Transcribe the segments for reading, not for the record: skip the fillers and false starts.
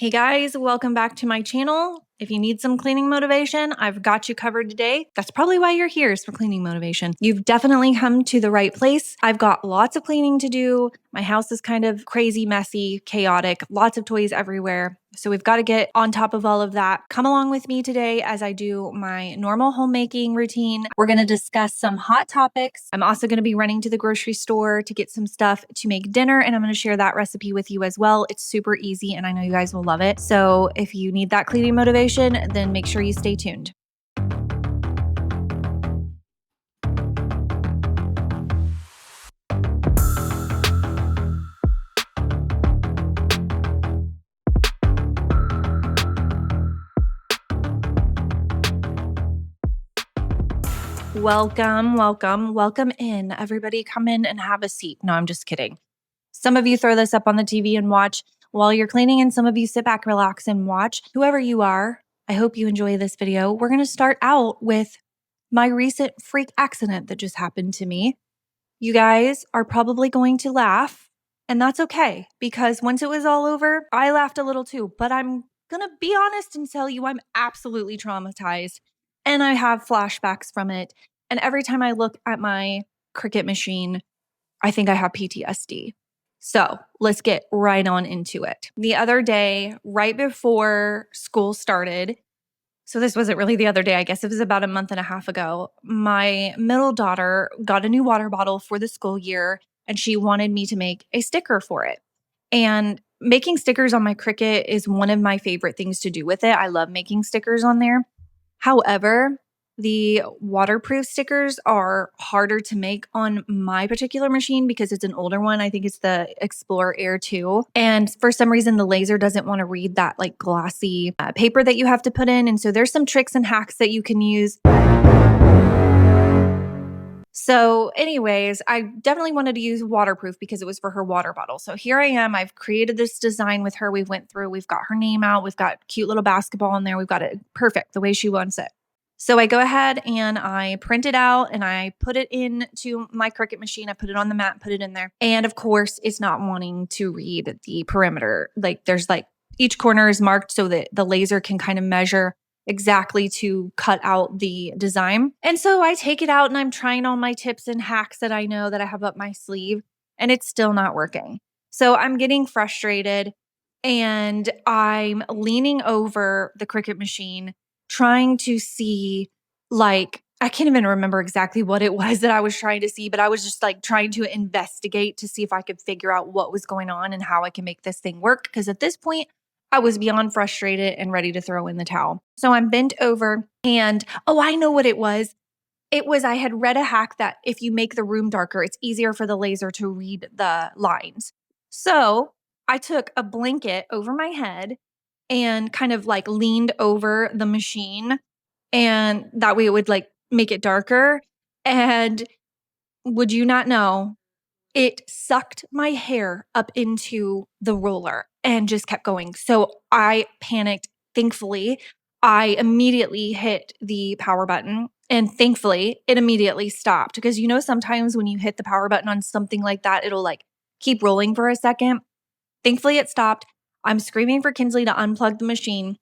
Hey guys, welcome back to my channel. If you need some cleaning motivation, I've got you covered today. That's probably why you're here, is for cleaning motivation. You've definitely come to the right place. I've got lots of cleaning to do. My house is kind of crazy, messy, chaotic, lots of toys everywhere. So we've got to get on top of all of that. Come along with me today as I do my normal homemaking routine. We're going to discuss some hot topics. I'm also going to be running to the grocery store to get some stuff to make dinner, and I'm going to share that recipe with you as well. It's super easy, and I know you guys will love it. So if you need that cleaning motivation, then make sure you stay tuned. Welcome in. Everybody come in and have a seat. No, I'm just kidding. Some of you throw this up on the TV and watch while you're cleaning, and some of you sit back, relax, and watch. Whoever you are, I hope you enjoy this video. We're going to start out with my recent freak accident that just happened to me. You guys are probably going to laugh, and that's okay, because once it was all over, I laughed a little too, but I'm going to be honest and tell you I'm absolutely traumatized, and I have flashbacks from it. And every time I look at my Cricut machine, I think I have PTSD. So let's get right on into it. The other day, right before school started, so this wasn't really the other day, I guess it was about a month and a half ago, my middle daughter got a new water bottle for the school year, and she wanted me to make a sticker for it. And making stickers on my Cricut is one of my favorite things to do with it. I love making stickers on there. However, the waterproof stickers are harder to make on my particular machine because it's an older one. I think it's the Explorer Air 2. And for some reason, the laser doesn't want to read that like glossy paper that you have to put in. And so there's some tricks and hacks that you can use. So anyways, I definitely wanted to use waterproof because it was for her water bottle. So here I am. I've created this design with her. We've got her name out. We've got cute little basketball in there. We've got it perfect the way she wants it. So I go ahead and I print it out and I put it into my Cricut machine. I put it on the mat, put it in there. And of course, it's not wanting to read the perimeter. Like there's like each corner is marked so that the laser can kind of measure exactly to cut out the design. And so I take it out and I'm trying all my tips and hacks that I know that I have up my sleeve, and it's still not working. So I'm getting frustrated and I'm leaning over the Cricut machine trying to see, like, I can't even remember exactly what it was that I was trying to see, but I was just like trying to investigate to see if I could figure out what was going on and how I can make this thing work. Because at this point, I was beyond frustrated and ready to throw in the towel. So I'm bent over and, I know what it was. It was, I had read a hack that if you make the room darker, it's easier for the laser to read the lines. So I took a blanket over my head and kind of like leaned over the machine, and that way it would like make it darker. And would you not know, it sucked my hair up into the roller and just kept going. So I panicked. Thankfully, I immediately hit the power button, and thankfully it immediately stopped, because sometimes when you hit the power button on something like that, it'll like keep rolling for a second. Thankfully it stopped. I'm screaming for Kinsley to unplug the machine.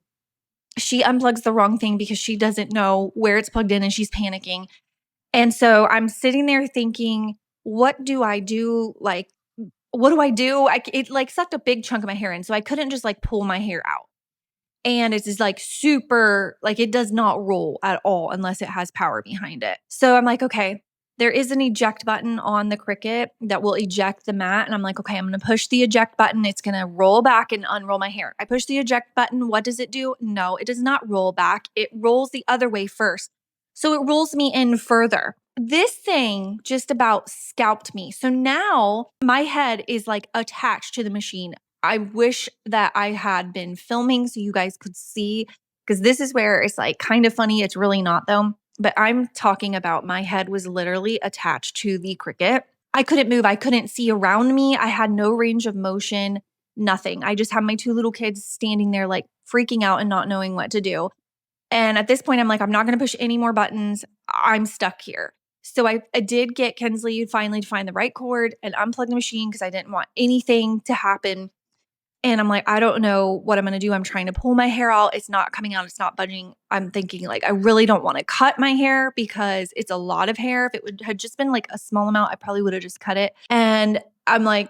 She unplugs the wrong thing because she doesn't know where it's plugged in and she's panicking. And so I'm sitting there thinking, what do I do? Like, what do I do? It like sucked a big chunk of my hair in. So I couldn't just like pull my hair out. And it's just like super, like it does not roll at all unless it has power behind it. So I'm like, okay, there is an eject button on the Cricut that will eject the mat. And I'm like, okay, I'm going to push the eject button. It's going to roll back and unroll my hair. I push the eject button. What does it do? No, it does not roll back. It rolls the other way first. So it rolls me in further. This thing just about scalped me. So now my head is like attached to the machine. I wish that I had been filming so you guys could see, because this is where it's like kind of funny. It's really not though. But I'm talking about my head was literally attached to the Cricut. I couldn't move. I couldn't see around me. I had no range of motion, nothing. I just had my two little kids standing there like freaking out and not knowing what to do. And at this point, I'm like, I'm not going to push any more buttons. I'm stuck here. So I did get Kinsley finally to find the right cord and unplug the machine because I didn't want anything to happen. And I'm like, I don't know what I'm gonna do. I'm trying to pull my hair out. It's not coming out. It's not budging. I'm thinking like, I really don't want to cut my hair because it's a lot of hair. If it would had just been like a small amount, I probably would have just cut it. And I'm like,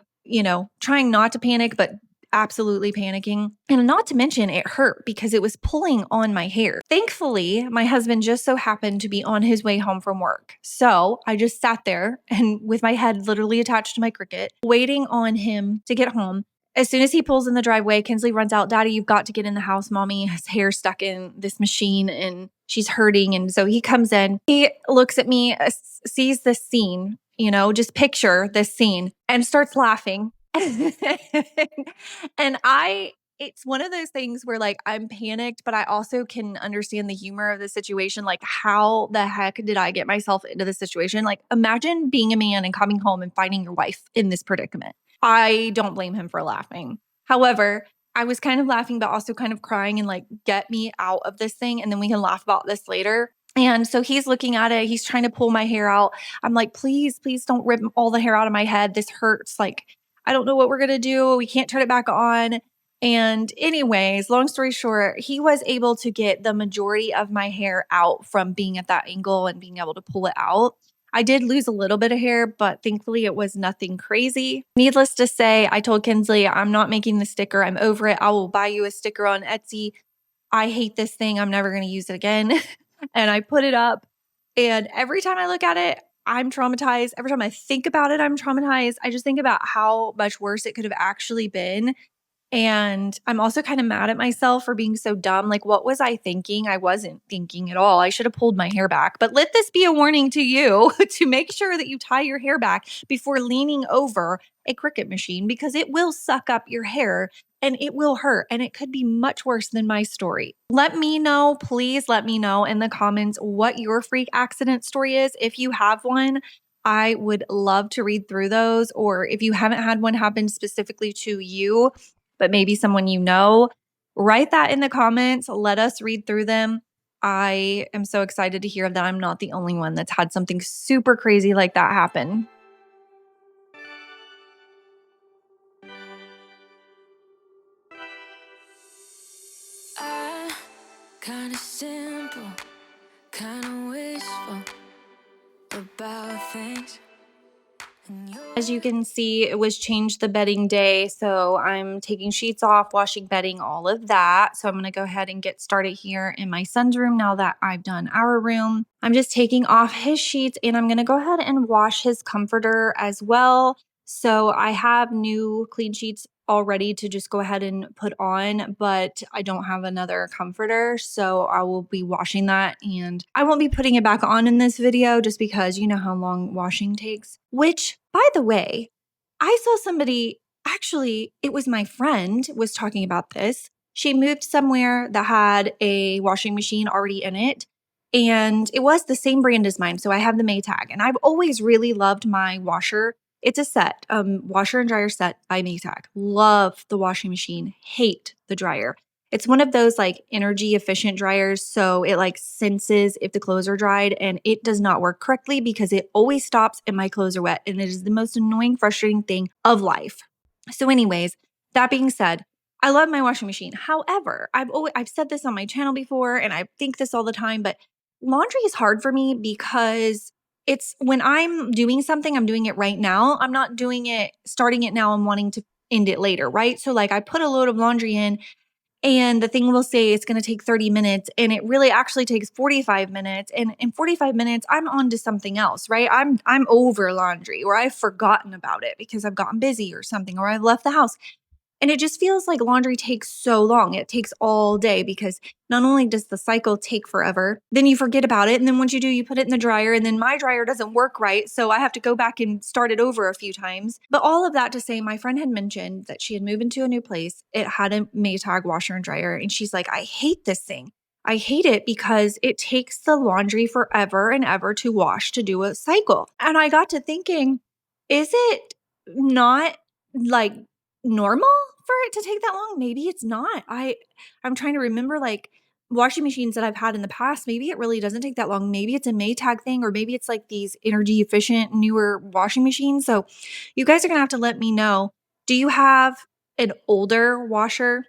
trying not to panic, but absolutely panicking. And not to mention it hurt because it was pulling on my hair. Thankfully, my husband just so happened to be on his way home from work. So I just sat there and with my head literally attached to my Cricut, waiting on him to get home. As soon as he pulls in the driveway, Kinsley runs out, Daddy, you've got to get in the house. Mommy has hair stuck in this machine and she's hurting. And so he comes in, he looks at me, sees this scene, just picture this scene and starts laughing. And it's one of those things where like I'm panicked, but I also can understand the humor of the situation. Like, how the heck did I get myself into this situation? Like, imagine being a man and coming home and finding your wife in this predicament. I don't blame him for laughing. However, I was kind of laughing, but also kind of crying and like, get me out of this thing. And then we can laugh about this later. And so he's looking at it. He's trying to pull my hair out. I'm like, please don't rip all the hair out of my head. This hurts. Like, I don't know what we're going to do. We can't turn it back on. And anyways, long story short, he was able to get the majority of my hair out from being at that angle and being able to pull it out. I did lose a little bit of hair, but thankfully it was nothing crazy. Needless to say, I told Kinsley, I'm not making the sticker. I'm over it. I will buy you a sticker on Etsy. I hate this thing. I'm never going to use it again. And I put it up. And every time I look at it, I'm traumatized. Every time I think about it, I'm traumatized. I just think about how much worse it could have actually been. And I'm also kind of mad at myself for being so dumb. Like, what was I thinking? I wasn't thinking at all. I should have pulled my hair back. But let this be a warning to you to make sure that you tie your hair back before leaning over a Cricut machine, because it will suck up your hair and it will hurt. And it could be much worse than my story. Let me know, please let me know in the comments what your freak accident story is. If you have one, I would love to read through those. Or if you haven't had one happen specifically to you, but maybe someone you know, write that in the comments. Let us read through them. I am so excited to hear that I'm not the only one that's had something super crazy like that happen. Kinda simple, kinda wishful about things. As you can see, it was change the bedding day. So I'm taking sheets off, washing bedding, all of that. So I'm going to go ahead and get started here in my son's room now that I've done our room. I'm just taking off his sheets and I'm going to go ahead and wash his comforter as well. So I have new clean sheets all ready to just go ahead and put on, but I don't have another comforter. So I will be washing that and I won't be putting it back on in this video just because you know how long washing takes. Which, by the way, I saw somebody, actually, it was my friend was talking about this. She moved somewhere that had a washing machine already in it. And it was the same brand as mine. So I have the Maytag. And I've always really loved my washer. It's a set, washer and dryer set by Maytag. Love the washing machine. Hate the dryer. It's one of those like energy efficient dryers. So it like senses if the clothes are dried, and it does not work correctly because it always stops and my clothes are wet. And it is the most annoying, frustrating thing of life. So anyways, that being said, I love my washing machine. However, I've said this on my channel before and I think this all the time, but laundry is hard for me because it's when I'm doing something, I'm doing it right now. I'm not doing it, starting it now and wanting to end it later, right? So like I put a load of laundry in and the thing will say it's going to take 30 minutes and it really actually takes 45 minutes. And in 45 minutes, I'm on to something else, right? I'm over laundry or I've forgotten about it because I've gotten busy or something, or I've left the house. And it just feels like laundry takes so long. It takes all day because not only does the cycle take forever, then you forget about it. And then once you do, you put it in the dryer and then my dryer doesn't work right. So I have to go back and start it over a few times. But all of that to say, my friend had mentioned that she had moved into a new place. It had a Maytag washer and dryer. And she's like, I hate this thing. I hate it because it takes the laundry forever and ever to wash, to do a cycle. And I got to thinking, is it not like normal for it to take that long? Maybe it's not. I'm trying to remember like washing machines that I've had in the past. Maybe it really doesn't take that long. Maybe it's a Maytag thing, or maybe it's like these energy efficient newer washing machines. So you guys are going to have to let me know. Do you have an older washer?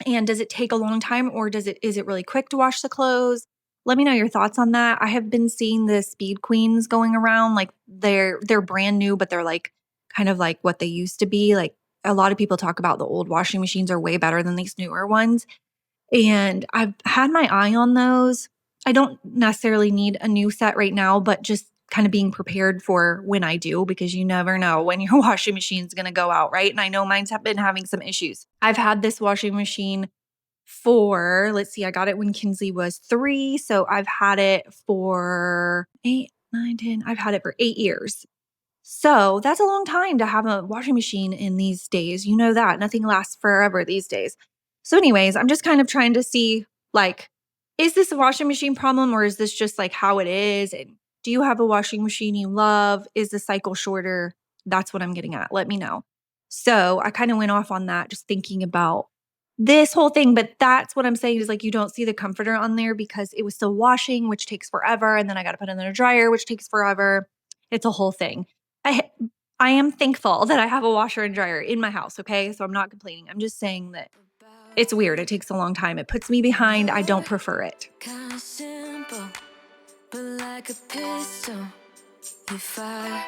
And does it take a long time, or is it really quick to wash the clothes? Let me know your thoughts on that. I have been seeing the Speed Queens going around, like they're brand new, but they're like kind of like what they used to be. Like a lot of people talk about the old washing machines are way better than these newer ones. And I've had my eye on those. I don't necessarily need a new set right now, but just kind of being prepared for when I do, because you never know when your washing machine's going to go out, right? And I know mine's have been having some issues. I've had this washing machine for, let's see, I got it when Kinsley was 3. So I've had it for 8, 9, 10. I've had it for 8 years. So that's a long time to have a washing machine in these days. You know that nothing lasts forever these days. So anyways, I'm just kind of trying to see, like, is this a washing machine problem, or is this just like how it is? And do you have a washing machine you love? Is the cycle shorter? That's what I'm getting at. Let me know. So I kind of went off on that, just thinking about this whole thing. But that's what I'm saying is, like, you don't see the comforter on there because it was still washing, which takes forever. And then I got to put it in the dryer, which takes forever. It's a whole thing. I I am thankful that I have a washer and dryer in my house, okay? So I'm not complaining. I'm just saying that it's weird. It takes a long time. It puts me behind. I don't prefer it. Kinda simple, but like a pistol, you fire.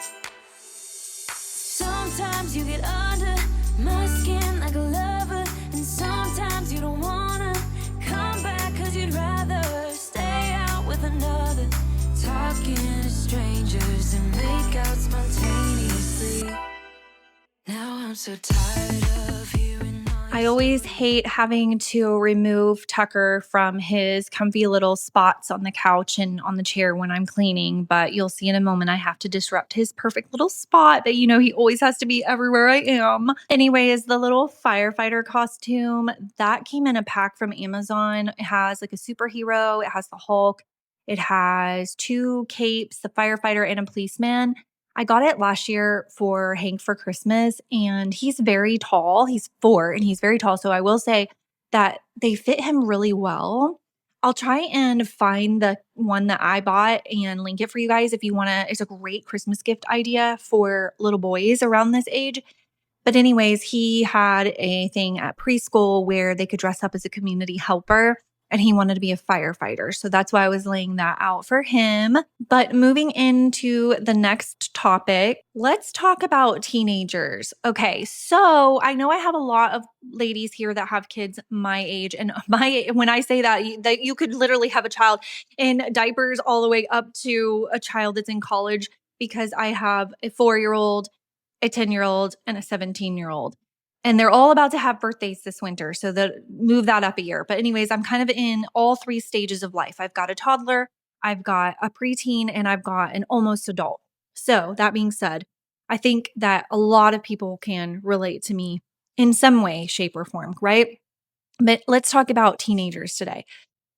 Sometimes you get under my skin like a lover, and sometimes you don't wanna come back 'cause you'd rather stay out with another, talking to strangers and make out spontaneously. Now I'm so tired of hearing I always hate having to remove Tucker from his comfy little spots on the couch and on the chair when I'm cleaning, but you'll see in a moment I have to disrupt his perfect little spot that, he always has to be everywhere I am. Anyways, the little firefighter costume, that came in a pack from Amazon. It has like a superhero, it has the Hulk, it has 2 capes, the firefighter and a policeman. I got it last year for Hank for Christmas, and he's very tall. He's 4 and he's very tall. So I will say that they fit him really well. I'll try and find the one that I bought and link it for you guys if you want to. It's a great Christmas gift idea for little boys around this age. But anyways, he had a thing at preschool where they could dress up as a community helper, and he wanted to be a firefighter. So that's why I was laying that out for him. But moving into the next topic, let's talk about teenagers. Okay, so I know I have a lot of ladies here that have kids my age, and when I say that you could literally have a child in diapers all the way up to a child that's in college, because I have a 4-year-old, a 10-year-old, and a 17-year-old. And they're all about to have birthdays this winter. So move that up a year. But anyways, I'm kind of in all 3 stages of life. I've got a toddler, I've got a preteen, and I've got an almost adult. So that being said, I think that a lot of people can relate to me in some way, shape, or form, right? But let's talk about teenagers today.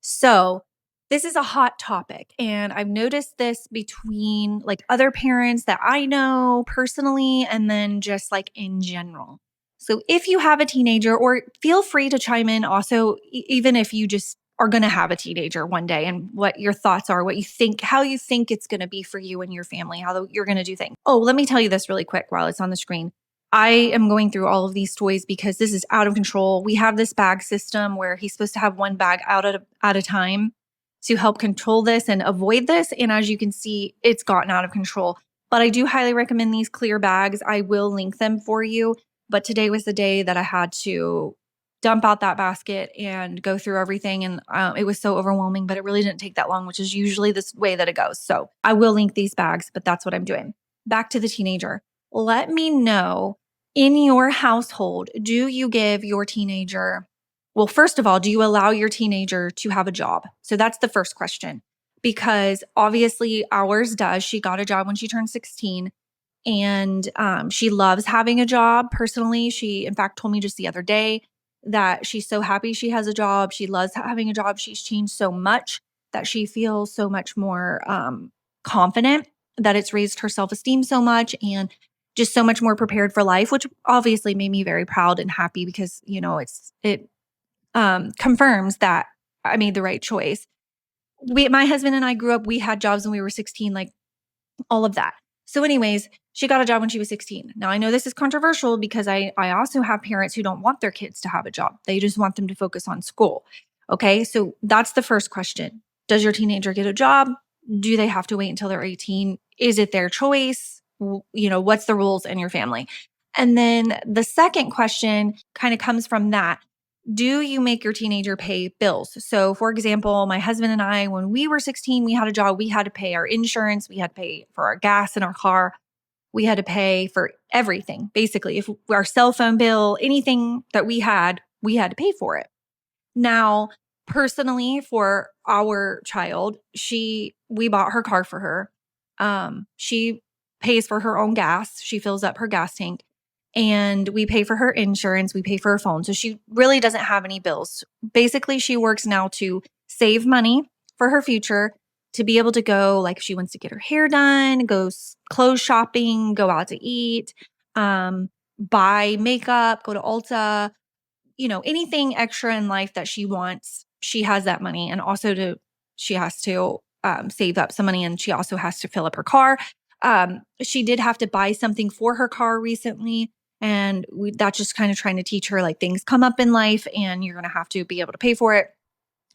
So this is a hot topic, and I've noticed this between like other parents that I know personally, and then just like in general. So if you have a teenager, or feel free to chime in also, even if you just are going to have a teenager one day, and what your thoughts are, what you think, how you think it's going to be for you and your family, how you're going to do things. Oh, let me tell you this really quick while it's on the screen. I am going through all of these toys because this is out of control. We have this bag system where he's supposed to have one bag out at a time to help control this and avoid this. And as you can see, it's gotten out of control. But I do highly recommend these clear bags. I will link them for you. But today was the day that I had to dump out that basket and go through everything. And it was so overwhelming, but it really didn't take that long, which is usually this way that it goes. So I will link these bags, but that's what I'm doing. Back to the teenager. Let me know, in your household, do you give your teenager, well, first of all, do you allow your teenager to have a job? So that's the first question, because obviously ours does. She got a job when she turned 16, and she loves having a job. Personally, she in fact told me just the other day that she's so happy she has a job. She loves having a job. She's changed so much that she feels so much more confident, that it's raised her self-esteem so much, and just so much more prepared for life, which obviously made me very proud and happy, because, it confirms that I made the right choice. My husband and I grew up, we had jobs when we were 16, like all of that. So anyways, she got a job when she was 16. Now I know this is controversial because I also have parents who don't want their kids to have a job. They just want them to focus on school. Okay. So that's the first question. Does your teenager get a job? Do they have to wait until they're 18? Is it their choice? What's the rules in your family? And then the second question kind of comes from that. Do you make your teenager pay bills? So, for example, my husband and I, when we were 16, we had a job. We had to pay our insurance. We had to pay for our gas in our car. We had to pay for everything. Basically, if our cell phone bill, anything that we had to pay for it. Now, personally, for our child, we bought her car for her. She pays for her own gas. She fills up her gas tank, and we pay for her insurance. We pay for her phone. So she really doesn't have any bills. Basically, she works now to save money for her future, to be able to go, like if she wants to get her hair done, go clothes shopping, go out to eat, buy makeup, go to Ulta, anything extra in life that she wants, she has that money. And also she has to save up some money, and she also has to fill up her car. She did have to buy something for her car recently. And that's just kind of trying to teach her, like, things come up in life and you're going to have to be able to pay for it.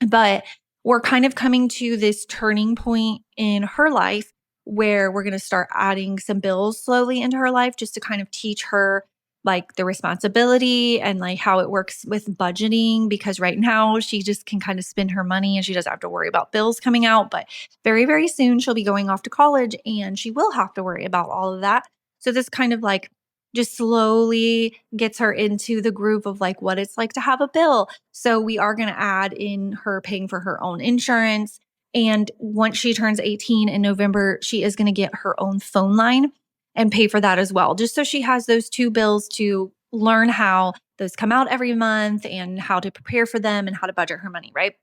But we're kind of coming to this turning point in her life where we're going to start adding some bills slowly into her life, just to kind of teach her, like, the responsibility and like how it works with budgeting, because right now she just can kind of spend her money and she doesn't have to worry about bills coming out. But very, very soon she'll be going off to college and she will have to worry about all of that. So this kind of like just slowly gets her into the groove of like what it's like to have a bill. So we are going to add in her paying for her own insurance. And once she turns 18 in November, she is going to get her own phone line and pay for that as well, just so she has those two bills to learn how those come out every month and how to prepare for them and how to budget her money, right?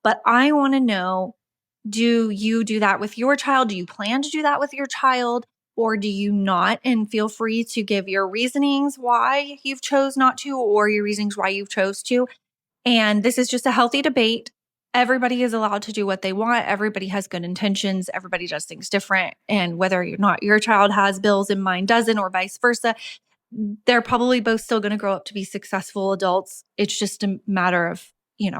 But I want to know, do you do that with your child? Do you plan to do that with your child? Or do you not? And feel free to give your reasonings why you've chose not to, or your reasonings why you've chose to. And this is just a healthy debate. Everybody is allowed to do what they want. Everybody has good intentions. Everybody does things different. And whether or not your child has bills and mine doesn't, or vice versa, they're probably both still going to grow up to be successful adults. It's just a matter of,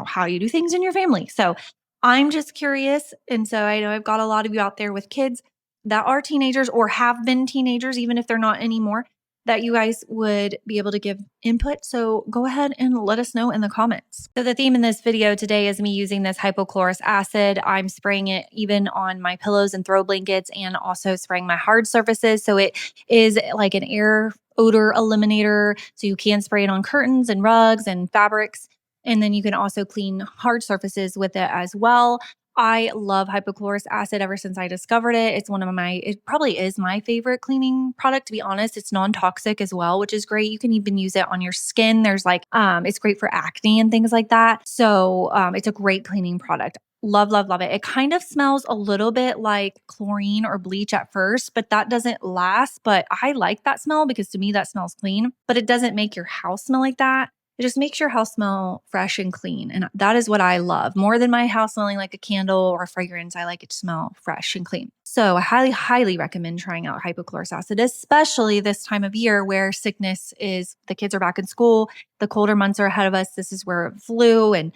how you do things in your family. So I'm just curious. And so I know I've got a lot of you out there with kids that are teenagers or have been teenagers, even if they're not anymore, that you guys would be able to give input. So go ahead and let us know in the comments. So the theme in this video today is me using this hypochlorous acid. I'm spraying it even on my pillows and throw blankets, and also spraying my hard surfaces. So it is like an air odor eliminator. So you can spray it on curtains and rugs and fabrics. And then you can also clean hard surfaces with it as well. I love hypochlorous acid ever since I discovered it. It probably is my favorite cleaning product, to be honest. It's non-toxic as well, which is great. You can even use it on your skin. There's it's great for acne and things like that. So it's a great cleaning product. Love, love, love it. It kind of smells a little bit like chlorine or bleach at first, but that doesn't last. But I like that smell because to me that smells clean, but it doesn't make your house smell like that. It just makes your house smell fresh and clean. And that is what I love. More than my house smelling like a candle or a fragrance, I like it to smell fresh and clean. So I highly, highly recommend trying out hypochlorous acid, especially this time of year where sickness is, the kids are back in school, the colder months are ahead of us. This is where flu and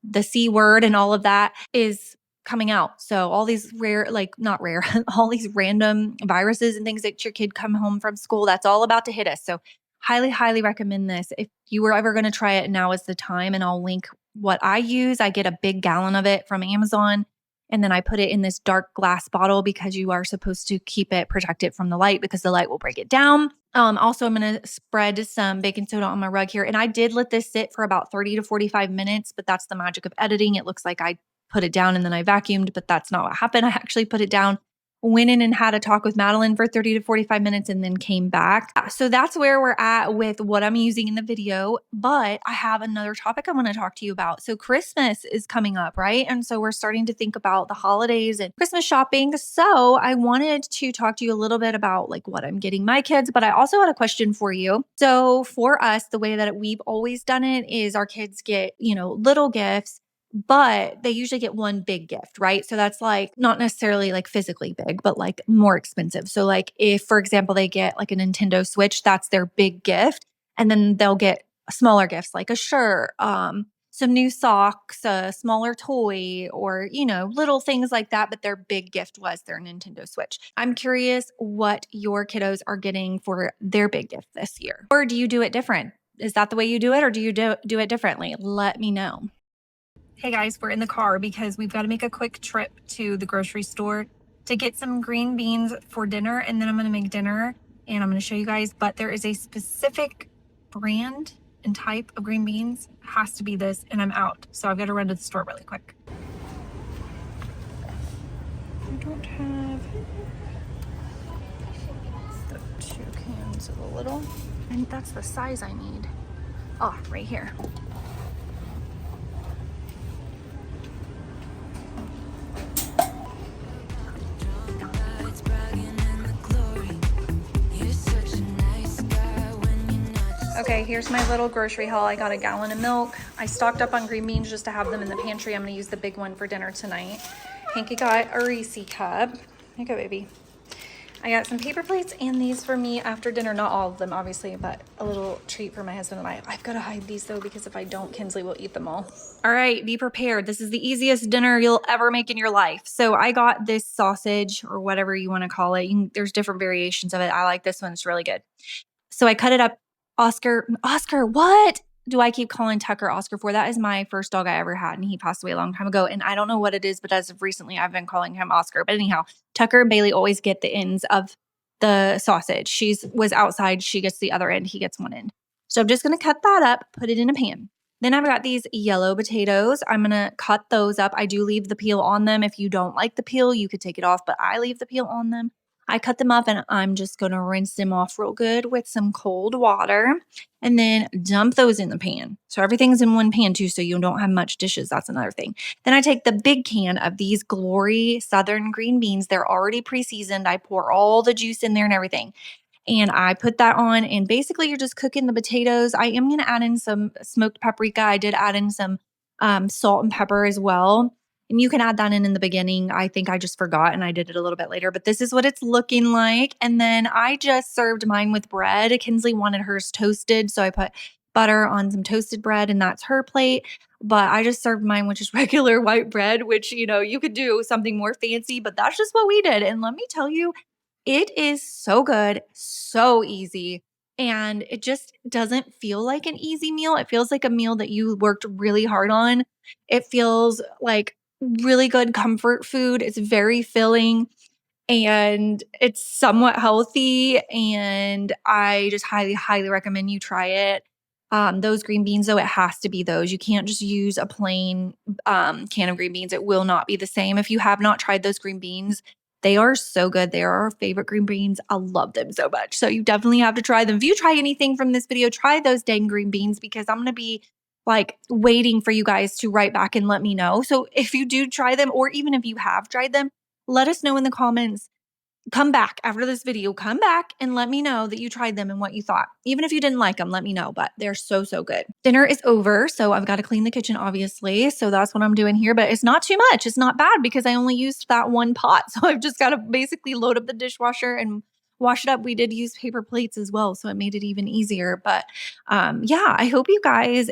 the C word and all of that is coming out. So all these all these random viruses and things that your kid come home from school, that's all about to hit us. So highly, highly recommend this. If you were ever going to try it, now is the time. And I'll link what I use. I get a big gallon of it from Amazon, and then I put it in this dark glass bottle because you are supposed to keep it protected from the light because the light will break it down. Also, I'm going to spread some baking soda on my rug here. And I did let this sit for about 30 to 45 minutes, but that's the magic of editing. It looks like I put it down and then I vacuumed, but that's not what happened. I actually put it down, went in and had a talk with Madeline for 30 to 45 minutes and then came back. So that's where we're at with what I'm using in the video. But I have another topic I want to talk to you about. So Christmas is coming up, right? And so we're starting to think about the holidays and Christmas shopping. So I wanted to talk to you a little bit about like what I'm getting my kids, but I also had a question for you. So for us, the way that we've always done it is our kids get, little gifts. but they usually get one big gift, right? So that's like not necessarily like physically big, but like more expensive. So like if, for example, they get like a Nintendo Switch, that's their big gift. And then they'll get smaller gifts like a shirt, some new socks, a smaller toy, or, little things like that. But their big gift was their Nintendo Switch. I'm curious what your kiddos are getting for their big gift this year. Or do you do it different? Is that the way you do it, or do you do it differently? Let me know. Hey guys, we're in the car because we've got to make a quick trip to the grocery store to get some green beans for dinner, and then I'm going to make dinner and I'm going to show you guys, but there is a specific brand and type of green beans. It has to be this, and I'm out. So I've got to run to the store really quick. I don't have the 2 cans of the little. I think that's the size I need. Oh, right here. Okay, here's my little grocery haul. I got a gallon of milk. I stocked up on green beans just to have them in the pantry. I'm gonna use the big one for dinner tonight. Hanky got a Reese cup. Here you go, baby. I got some paper plates and these for me after dinner. Not all of them, obviously, but a little treat for my husband and I. I've got to hide these though, because if I don't, Kinsley will eat them all. All right, be prepared. This is the easiest dinner you'll ever make in your life. So I got this sausage, or whatever you want to call it. There's different variations of it. I like this one. It's really good. So I cut it up. Oscar, what do I keep calling Tucker Oscar for? That is my first dog I ever had, and he passed away a long time ago. And I don't know what it is, but as of recently, I've been calling him Oscar. But anyhow, Tucker and Bailey always get the ends of the sausage. She was outside. She gets the other end. He gets one end. So I'm just going to cut that up, put it in a pan. Then I've got these yellow potatoes. I'm going to cut those up. I do leave the peel on them. If you don't like the peel, you could take it off, but I leave the peel on them. I cut them up and I'm just going to rinse them off real good with some cold water and then dump those in the pan. So everything's in one pan too, so you don't have much dishes. That's another thing. Then I take the big can of these Glory Southern green beans. They're already pre-seasoned. I pour all the juice in there and everything. And I put that on, and basically you're just cooking the potatoes. I am going to add in some smoked paprika. I did add in some salt and pepper as well. And you can add that in the beginning. I think I just forgot and I did it a little bit later, but this is what it's looking like. And then I just served mine with bread. Kinsley wanted hers toasted, so I put butter on some toasted bread, and that's her plate. But I just served mine with just regular white bread, which, you could do something more fancy, but that's just what we did. And let me tell you, it is so good, so easy. And it just doesn't feel like an easy meal. It feels like a meal that you worked really hard on. It feels like really good comfort food. It's very filling and it's somewhat healthy. And I just highly, highly recommend you try it. Those green beans, though, it has to be those. You can't just use a plain can of green beans. It will not be the same. If you have not tried those green beans, they are so good. They are our favorite green beans. I love them so much. So you definitely have to try them. If you try anything from this video, try those dang green beans, because I'm going to be waiting for you guys to write back and let me know. So if you do try them, or even if you have tried them, let us know in the comments. Come back after this video, come back and let me know that you tried them and what you thought. Even if you didn't like them, let me know, but they're so, so good. Dinner is over, so I've got to clean the kitchen, obviously. So that's what I'm doing here, but it's not too much. It's not bad because I only used that one pot. So I've just got to basically load up the dishwasher and wash it up. We did use paper plates as well, so it made it even easier. But yeah, I hope you guys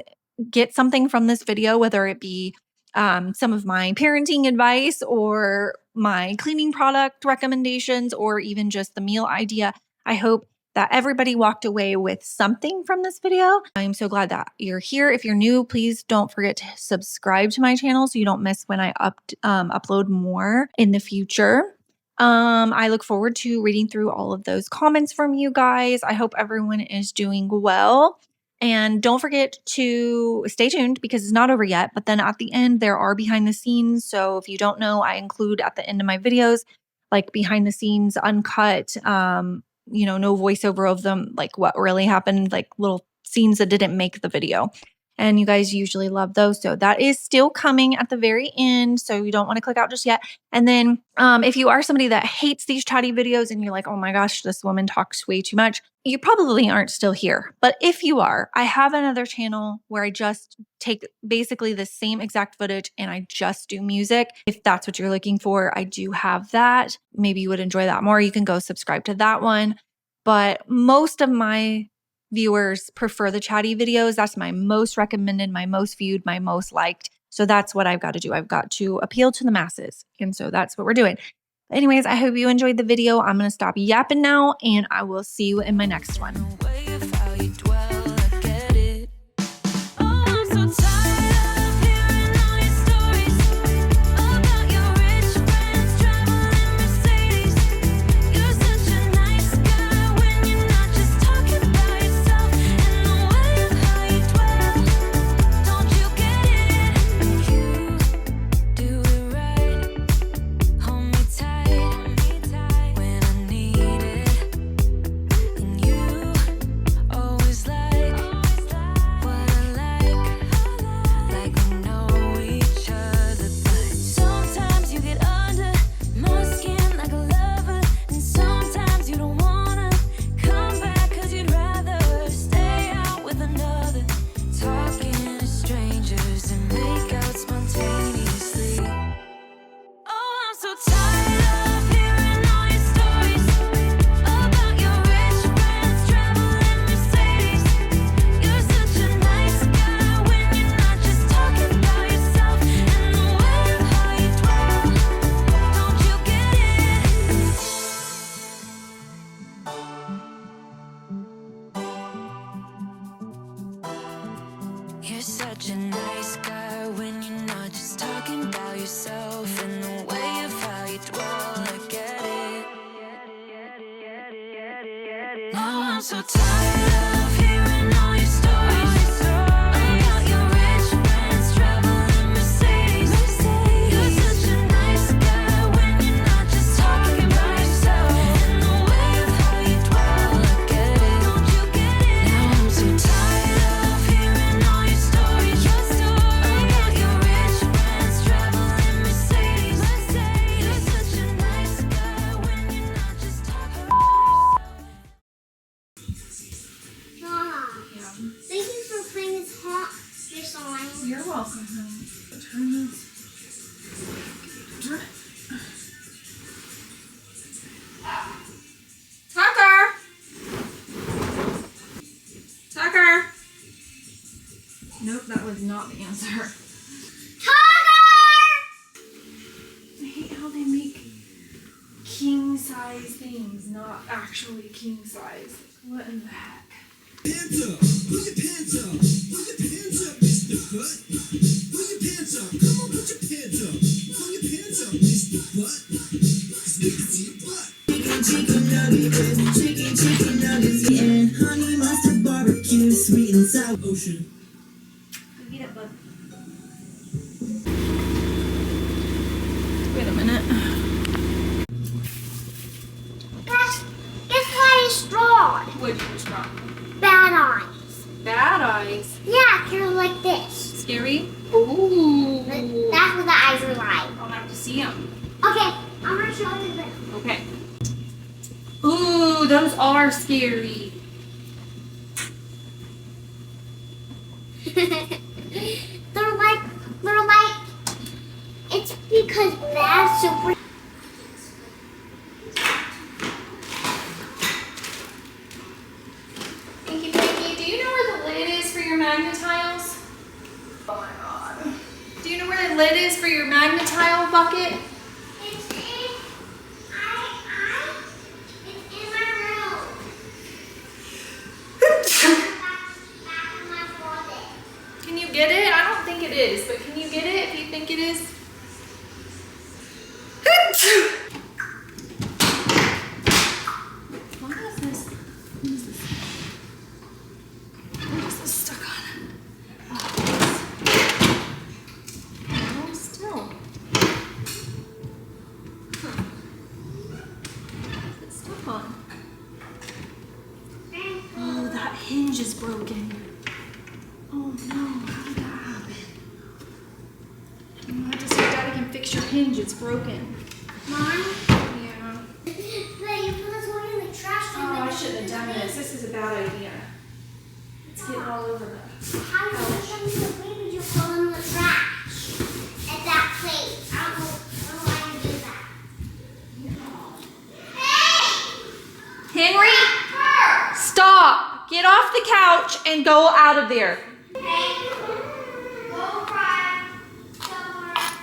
get something from this video, whether it be some of my parenting advice or my cleaning product recommendations, or even just the meal idea. I hope that everybody walked away with something from this video. I'm so glad that you're here. If you're new, please don't forget to subscribe to my channel so you don't miss when I upload more in the future. I look forward to reading through all of those comments from you guys. I hope everyone is doing well. And don't forget to stay tuned because it's not over yet. But then at the end, there are behind the scenes. So if you don't know, I include at the end of my videos, like behind the scenes, uncut, no voiceover of them, like what really happened, like little scenes that didn't make the video. And you guys usually love those. So that is still coming at the very end. So you don't want to click out just yet. And then if you are somebody that hates these chatty videos and you're like, oh my gosh, this woman talks way too much, you probably aren't still here. But if you are, I have another channel where I just take basically the same exact footage and I just do music. If that's what you're looking for, I do have that. Maybe you would enjoy that more. You can go subscribe to that one. But most of my viewers prefer the chatty videos. That's my most recommended, my most viewed, my most liked. So that's what I've got to do. I've got to appeal to the masses. And so that's what we're doing. Anyways, I hope you enjoyed the video. I'm going to stop yapping now and I will see you in my next one. You're such a nice guy when you're not just talking about yourself and the way of how you dwell. I get it. Now I'm so tired of hearing all your stories about your rich friends traveling Mercedes. You're such a nice guy when you're not just talking about yourself and the way of how you dwell. I get it. Don't you get it? Now I'm so tired of hearing all your stories about your rich friends traveling Mercedes. You're such a nice guy when you're not just talking about Mom, thank you for playing this song. You're welcome, honey. Turn this. Turn it. Tucker! Tucker! Nope, that was not the answer. I hate how they make king-size things not actually king-size. What in the heck? Pants up, put your pants up, put your pants up, Mr. Butt. Put your pants up, come on, put your pants up, put your pants up, Mr. Butt. 'Cause we can see your butt. Chicken nuggets, and honey mustard barbecue, sweet and sour ocean. Eat it, bud. Wait a minute. Guess what is strong? Which was wrong? Bad eyes. Bad eyes. Yeah, they're like this. Scary? Ooh. That's what the eyes are like. I'll have to see them. Okay, I'm gonna show you this. Okay. Ooh, those are scary. they're like, it's because that's super. Pinky Pinky, do you know where the lid is for your magnetiles? Oh my god. Do you know where the lid is for your magnetile bucket? It's in, it's in my room. Back in my closet. Can you get it? I don't think it is, but can you get it if you think it is? What is this? What is this? What is this stuck on? Oh, still. Huh. What is it stuck on? Oh, that hinge is broken. Oh no. fix your hinge. It's broken. Mom, Yeah. but you put this one in the trash can. Oh, I shouldn't have done this. This is a bad idea. It's getting all over the. How you put them in the baby? You put them in the trash at that place. I don't know why you do that. Henry, stop. Get off the couch and go out of there. Hey, go cry somewhere else.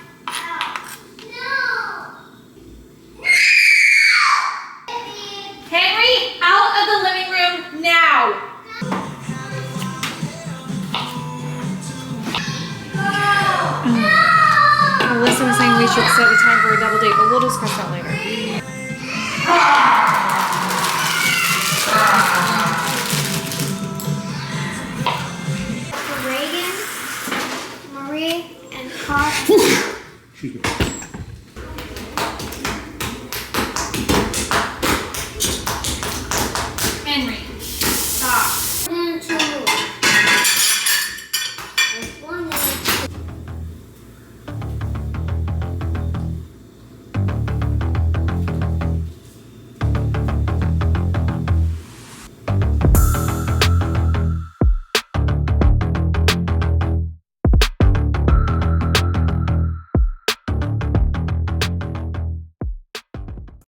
No. Henry, out of the living room now. Alyssa was saying we should set a time for a double date, but we'll discuss that later. Reagan, Marie, and Carl.